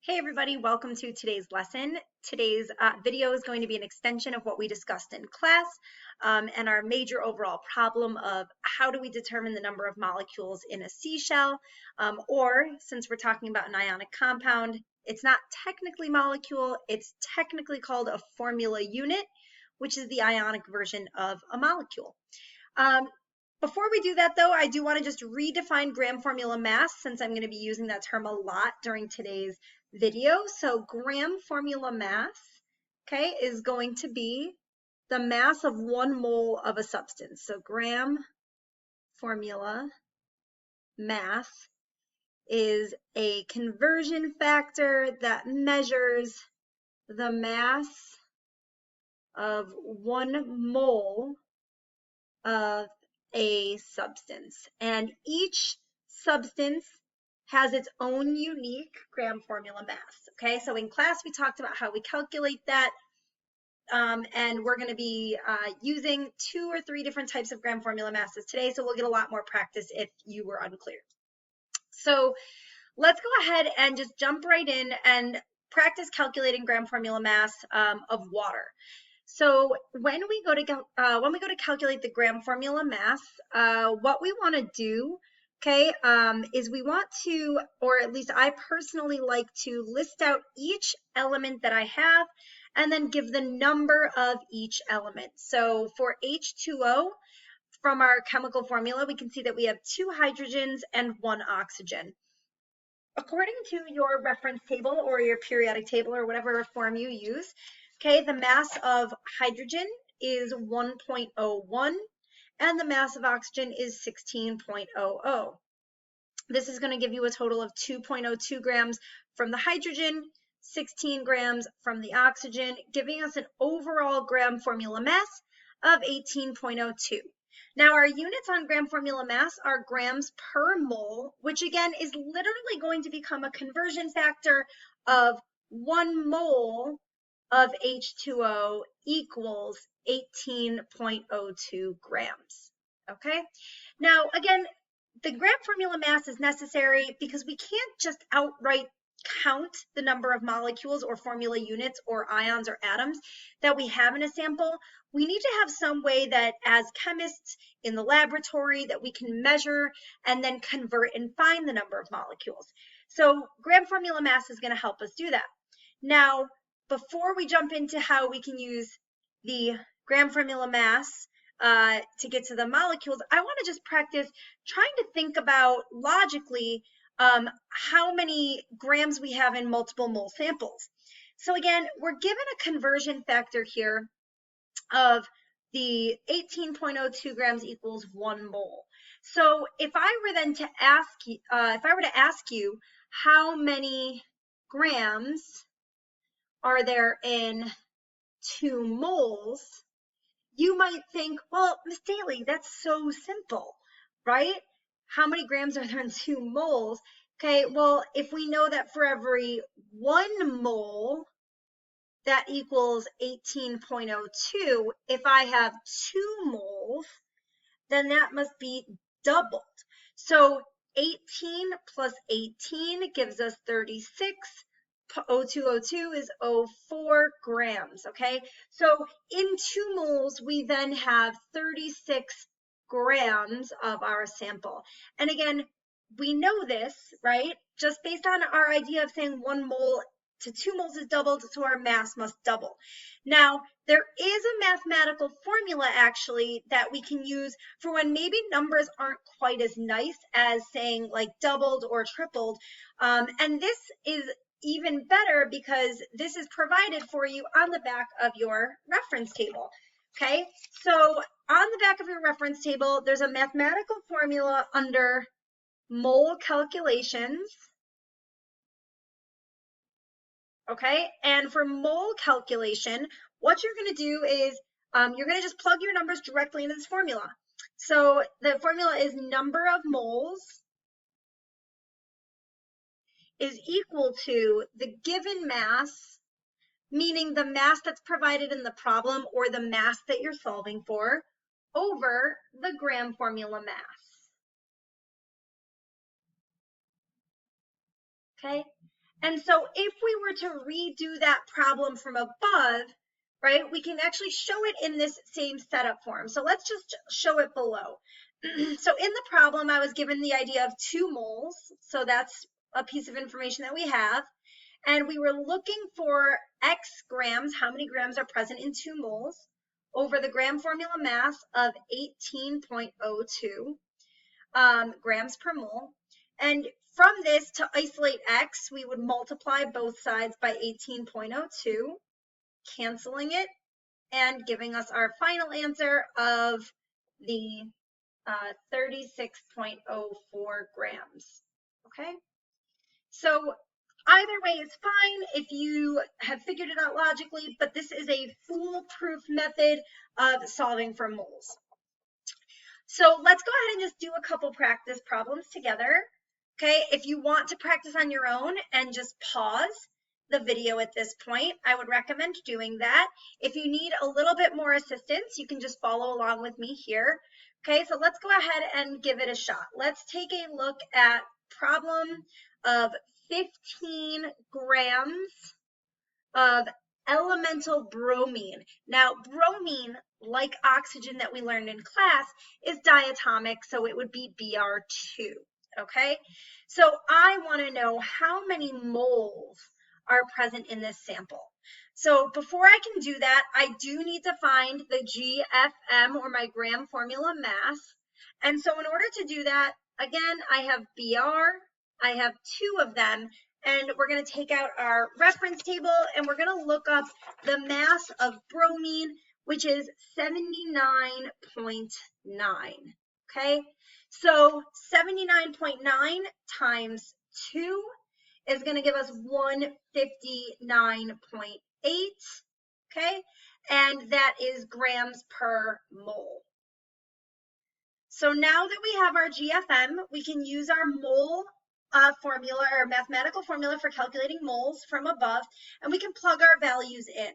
Hey everybody, welcome to today's lesson. Today's video is going to be an extension of what we discussed in class and our major overall problem of how do we determine the number of molecules in a seashell, or since we're talking about an ionic compound, it's not technically molecule, it's technically called a formula unit, which is the ionic version of a molecule. Before we do that though, I do want to just redefine gram formula mass since I'm going to be using that term a lot during today's video. So gram formula mass, okay, is going to be the mass of 1 mole of a substance. So gram formula mass is a conversion factor that measures the mass of 1 mole of a substance, and each substance has its own unique gram formula mass. Okay, so in class we talked about how we calculate that, and we're going to be using 2 or 3 different types of gram formula masses today, so we'll get a lot more practice if you were unclear. So let's go ahead and just jump right in and practice calculating gram formula mass of water. So when we go to calculate the gram formula mass, what we want to do, okay, is we want to, or at least I personally like to list out each element that I have and then give the number of each element. So for H2O, from our chemical formula, we can see that we have 2 hydrogens and 1 oxygen. According to your reference table or your periodic table or whatever form you use, okay, the mass of hydrogen is 1.01 and the mass of oxygen is 16.00. This is going to give you a total of 2.02 grams from the hydrogen, 16 grams from the oxygen, giving us an overall gram formula mass of 18.02. Now our units on gram formula mass are grams per mole, which again is literally going to become a conversion factor of 1 mole of H2O equals 18.02 grams. Okay, now again, the gram formula mass is necessary because we can't just outright count the number of molecules or formula units or ions or atoms that we have in a sample. We need to have some way that as chemists in the laboratory that we can measure and then convert and find the number of molecules. So gram formula mass is going to help us do that. Now, before we jump into how we can use the gram formula mass to get to the molecules, I want to just practice trying to think about logically how many grams we have in multiple mole samples. So again, we're given a conversion factor here of the 18.02 grams equals 1 mole. So if I were then to ask you how many grams are there in 2 moles, you might think, well, Miss Daly, that's so simple, right? How many grams are there in 2 moles? Okay, well, if we know that for every 1 mole, that equals 18.02, if I have 2 moles, then that must be doubled. So 18 plus 18 gives us 36. 0202 is 04 grams, okay? So in 2 moles, we then have 36 grams of our sample. And again, we know this, right? Just based on our idea of saying 1 mole to 2 moles is doubled, so our mass must double. Now, there is a mathematical formula actually that we can use for when maybe numbers aren't quite as nice as saying like doubled or tripled. And this is even better because this is provided for you on the back of your reference table. Okay, so on the back of your reference table, there's a mathematical formula under mole calculations. Okay, and for mole calculation, what you're going to do is you're going to just plug your numbers directly into this formula. So the formula is number of moles is equal to the given mass, meaning the mass that's provided in the problem or the mass that you're solving for, over the gram formula mass. Okay, And so if we were to redo that problem from above, right, we can actually show it in this same setup form. So let's just show it below. So in the problem, I was given the idea of 2 moles. So that's a piece of information that we have. And we were looking for X grams, how many grams are present in 2 moles, over the gram formula mass of 18.02 grams per mole. And from this, to isolate X, we would multiply both sides by 18.02, canceling it, and giving us our final answer of the 36.04 grams. Okay, so either way is fine if you have figured it out logically, but this is a foolproof method of solving for moles. So let's go ahead and just do a couple practice problems together. Okay, if you want to practice on your own and just pause the video at this point, I would recommend doing that. If you need a little bit more assistance, you can just follow along with me here. Okay, so let's go ahead and give it a shot. Let's take a look at problem of 15 grams of elemental bromine. Now, bromine, like oxygen that we learned in class, is diatomic, so it would be Br2, okay? So I want to know how many moles are present in this sample. So before I can do that, I do need to find the GFM, or my gram formula mass. And so in order to do that, again, I have Br, I have 2 of them, and we're going to take out our reference table and we're going to look up the mass of bromine, which is 79.9. Okay, so 79.9 times 2 is going to give us 159.8. Okay, and that is grams per mole. So now that we have our GFM, we can use our mole formula, or mathematical formula for calculating moles from above, and we can plug our values in.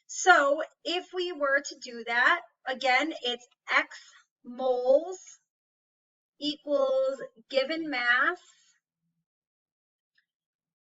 So if we were to do that, again, it's X moles equals given mass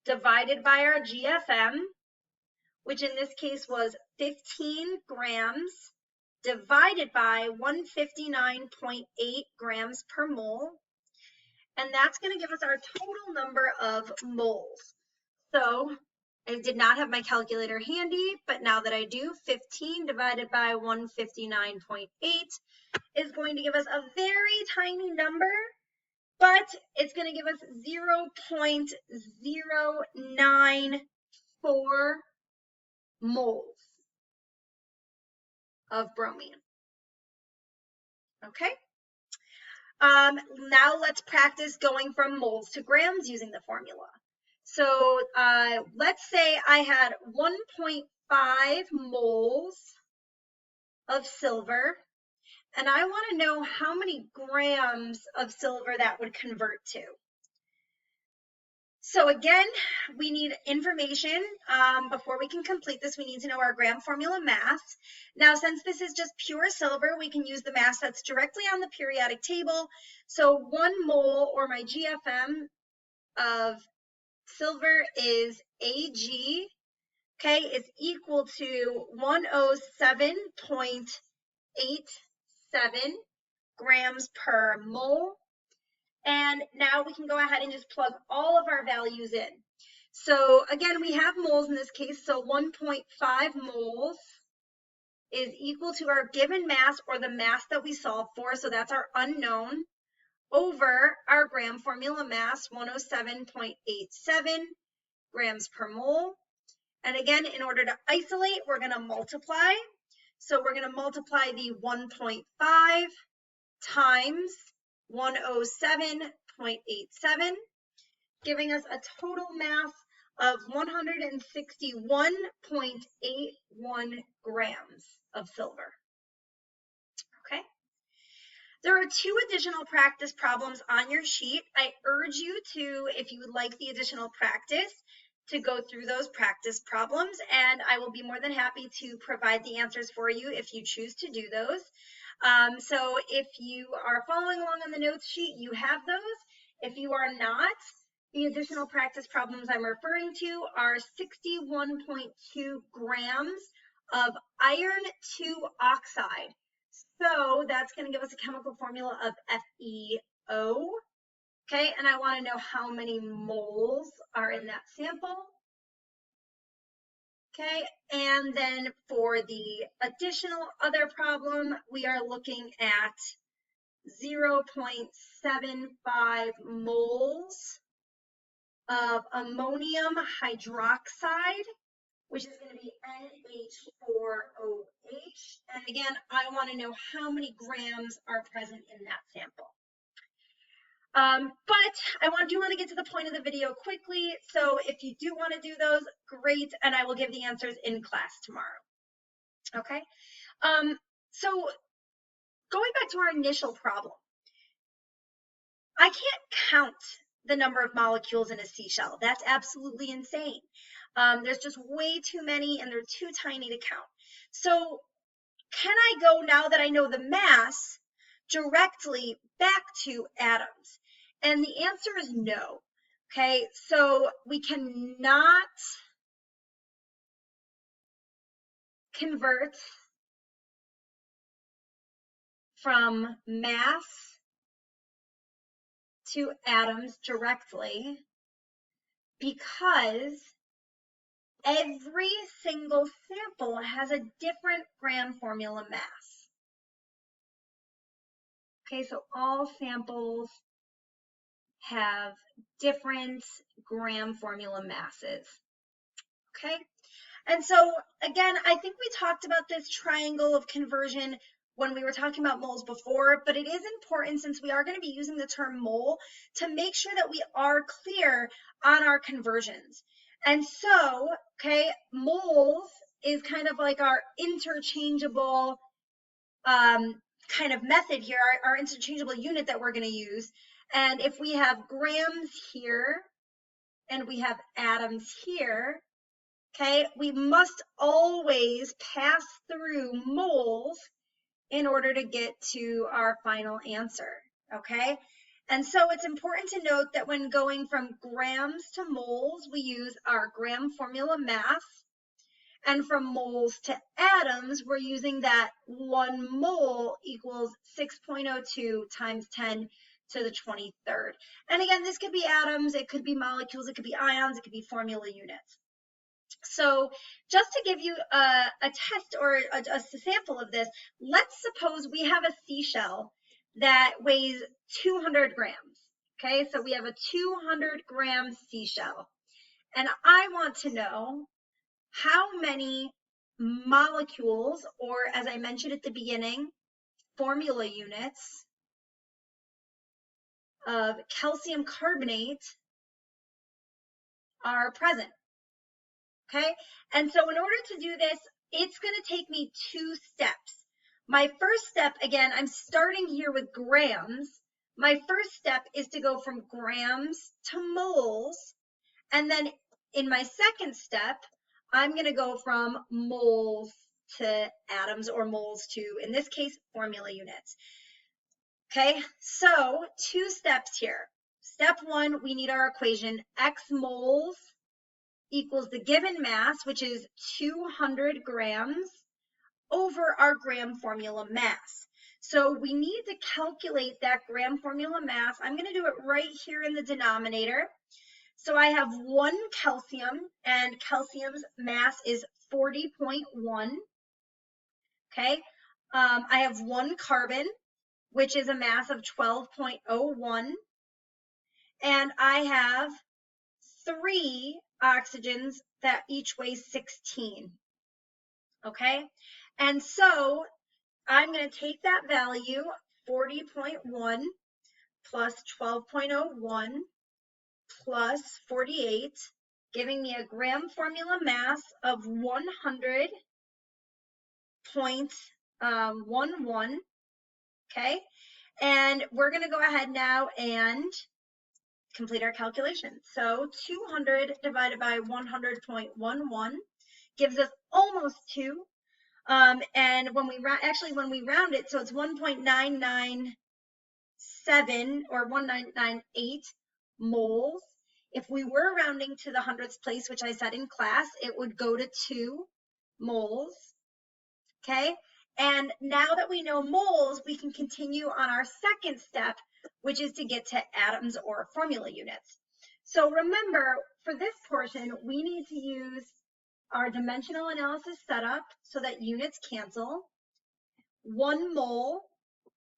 divided by our GFM, which in this case was 15 grams, divided by 159.8 grams per mole. And that's going to give us our total number of moles. So I did not have my calculator handy, but now that I do, 15 divided by 159.8 is going to give us a very tiny number, but it's going to give us 0.094 moles of bromine. Okay. Now let's practice going from moles to grams using the formula. So let's say I had 1.5 moles of silver, and I want to know how many grams of silver that would convert to. So again, we need information. Before we can complete this, we need to know our gram formula mass. Now, since this is just pure silver, we can use the mass that's directly on the periodic table. So 1 mole, or my GFM of silver, is Ag, okay, is equal to 107.87 grams per mole. And now we can go ahead and just plug all of our values in. So again, we have moles in this case, so 1.5 moles is equal to our given mass, or the mass that we solved for, so that's our unknown, over our gram formula mass, 107.87 grams per mole. And again, in order to isolate, we're going to multiply. So we're going to multiply the 1.5 times 107.87, giving us a total mass of 161.81 grams of silver. Okay. There are 2 additional practice problems on your sheet. I urge you to, if you would like the additional practice, to go through those practice problems, and I will be more than happy to provide the answers for you if you choose to do those. So if you are following along on the notes sheet, you have those. If you are not, The additional practice problems I'm referring to are 61.2 grams of iron 2 oxide. So that's going to give us a chemical formula of FeO. Okay, and I want to know how many moles are in that sample. Okay, and then for the additional other problem, we are looking at 0.75 moles of ammonium hydroxide, which is going to be NH4OH. And again, I want to know how many grams are present in that sample. But I do want to get to the point of the video quickly. So if you do want to do those, great. And I will give the answers in class tomorrow. Okay. So going back to our initial problem, I can't count the number of molecules in a seashell. That's absolutely insane. There's just way too many and they're too tiny to count. So can I go, now that I know the mass, directly back to atoms? And the answer is no. Okay, so we cannot convert from mass to atoms directly because every single sample has a different gram formula mass. Okay, so all samples have different gram formula masses. Okay, and so again, I think we talked about this triangle of conversion when we were talking about moles before, but it is important, since we are going to be using the term mole, to make sure that we are clear on our conversions. And so, okay, moles is kind of like our interchangeable kind of method here, our interchangeable unit that we're going to use. And if we have grams here and we have atoms here, okay, we must always pass through moles in order to get to our final answer, okay? And so it's important to note that when going from grams to moles, we use our gram formula mass. And from moles to atoms, we're using that 1 mole equals 6.02 times 10 to the 23rd. And again, this could be atoms, it could be molecules, it could be ions, it could be formula units. So just to give you a test or a sample of this, let's suppose we have a seashell that weighs 200 grams. Okay, so we have a 200-gram seashell. And I want to know how many molecules, or as I mentioned at the beginning, formula units of calcium carbonate are present. Okay, and so in order to do this, it's going to take me 2 steps. My first step, again, I'm starting here with grams. My first step is to go from grams to moles. And then in my second step, I'm going to go from moles to atoms, or moles to, in this case, formula units. Okay, so 2 steps here. Step 1, we need our equation. X moles equals the given mass, which is 200 grams, over our gram formula mass. So we need to calculate that gram formula mass. I'm going to do it right here in the denominator. So I have 1 calcium, and calcium's mass is 40.1. Okay, I have 1 carbon, which is a mass of 12.01. And I have 3 oxygens that each weigh 16. Okay, and so I'm going to take that value, 40.1 plus 12.01 plus 48, giving me a gram formula mass of 100.11. Okay, and we're going to go ahead now and complete our calculation. So 200 divided by 100.11 gives us almost 2. And when we round it, so it's 1.997 or 1998 moles. If we were rounding to the hundredths place, which I said in class, it would go to 2 moles, okay? And now that we know moles, we can continue on our second step, which is to get to atoms or formula units. So remember, for this portion, we need to use our dimensional analysis setup so that units cancel. 1 mole,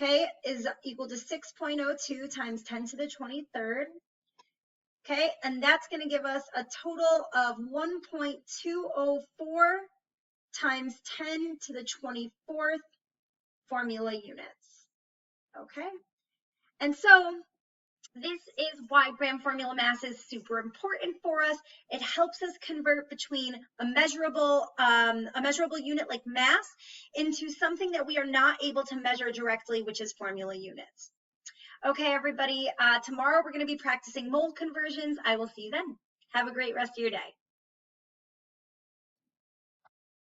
okay, is equal to 6.02 times 10 to the 23rd. Okay, and that's going to give us a total of 1.204 times 10 to the 24th formula units. Okay, and so this is why gram formula mass is super important for us. It helps us convert between a measurable unit like mass into something that we are not able to measure directly, which is formula units. Okay, everybody, tomorrow we're going to be practicing mole conversions. I will see you then. Have a great rest of your day.